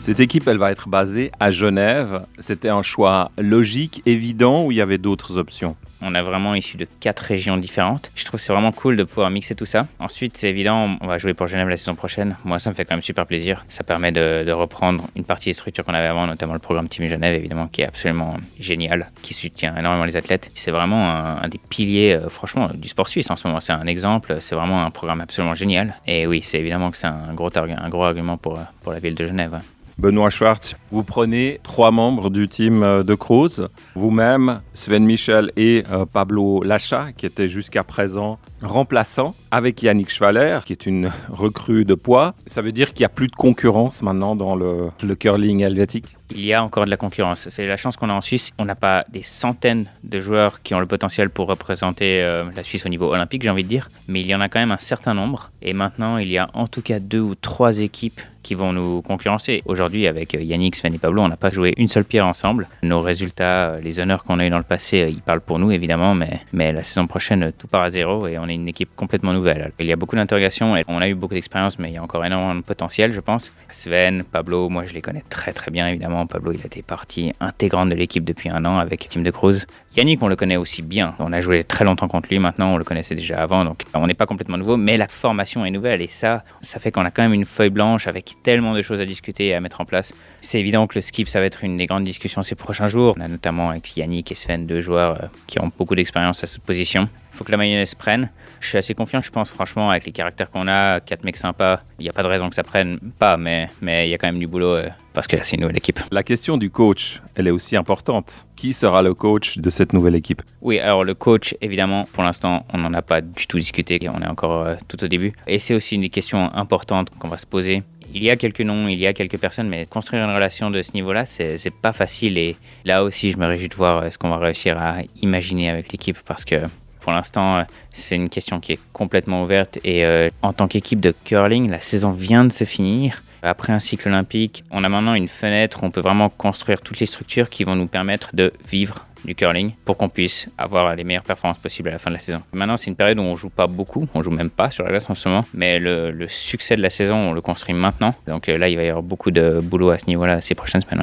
Cette équipe, elle va être basée à Genève. C'était un choix logique, évident, ou il y avait d'autres options? On a vraiment issu de 4 régions différentes. Je trouve que c'est vraiment cool de pouvoir mixer tout ça. Ensuite, c'est évident, on va jouer pour Genève la saison prochaine. Moi, ça me fait quand même super plaisir. Ça permet de reprendre une partie des structures qu'on avait avant, notamment le programme Team Genève, évidemment, qui est absolument génial, qui soutient énormément les athlètes. C'est vraiment un des piliers, franchement, du sport suisse en ce moment. C'est un exemple, c'est vraiment un programme absolument génial. Et oui, c'est évidemment que c'est un gros argument pour la ville de Genève. Benoît Schwartz, vous prenez 3 membres du team de Kroos, vous-même, Sven Michel et Pablo Lacha, qui étaient jusqu'à présent remplaçants, avec Yannick Schwaller, qui est une recrue de poids. Ça veut dire qu'il n'y a plus de concurrence maintenant dans le curling helvétique? Il y a encore de la concurrence. C'est la chance qu'on a en Suisse. On n'a pas des centaines de joueurs qui ont le potentiel pour représenter la Suisse au niveau olympique, j'ai envie de dire. Mais il y en a quand même un certain nombre. Et maintenant, il y a en tout cas 2 ou 3 équipes qui vont nous concurrencer. Aujourd'hui, avec Yannick, Sven et Pablo, on n'a pas joué une seule pierre ensemble. Nos résultats, les honneurs qu'on a eu dans le passé, ils parlent pour nous, évidemment. Mais la saison prochaine, tout part à zéro et on est une équipe complètement nouvelle. Il y a beaucoup d'interrogations et on a eu beaucoup d'expérience, mais il y a encore énormément de potentiel, je pense. Sven, Pablo, moi, je les connais très très bien, évidemment. Pablo, il a été partie intégrante de l'équipe depuis 1 an avec Team de Kroos. Yannick, on le connaît aussi bien. On a joué très longtemps contre lui maintenant, on le connaissait déjà avant, donc on n'est pas complètement nouveau, mais la formation est nouvelle et ça fait qu'on a quand même une feuille blanche avec tellement de choses à discuter et à mettre en place. C'est évident que le skip, ça va être une des grandes discussions ces prochains jours. On a notamment avec Yannick et Sven 2 joueurs qui ont beaucoup d'expérience à cette position. Il faut que la mayonnaise prenne. Je suis assez confiant, je pense, franchement, avec les caractères qu'on a, 4 mecs sympas. Il n'y a pas de raison que ça prenne pas, mais il y a quand même du boulot parce que c'est une nouvelle équipe. La question du coach, elle est aussi importante. Qui sera le coach de cette nouvelle équipe? Oui, alors le coach, évidemment, pour l'instant, on n'en a pas du tout discuté. On est encore tout au début. Et c'est aussi une des questions importantes qu'on va se poser. Il y a quelques noms, il y a quelques personnes, mais construire une relation de ce niveau-là, c'est pas facile. Et là aussi, je me réjouis de voir ce qu'on va réussir à imaginer avec l'équipe parce que pour l'instant, c'est une question qui est complètement ouverte et en tant qu'équipe de curling, la saison vient de se finir. Après un cycle olympique, on a maintenant une fenêtre où on peut vraiment construire toutes les structures qui vont nous permettre de vivre du curling pour qu'on puisse avoir les meilleures performances possibles à la fin de la saison. Maintenant, c'est une période où on joue pas beaucoup, on joue même pas sur la glace en ce moment, mais le succès de la saison, on le construit maintenant. Donc là, il va y avoir beaucoup de boulot à ce niveau-là ces prochaines semaines.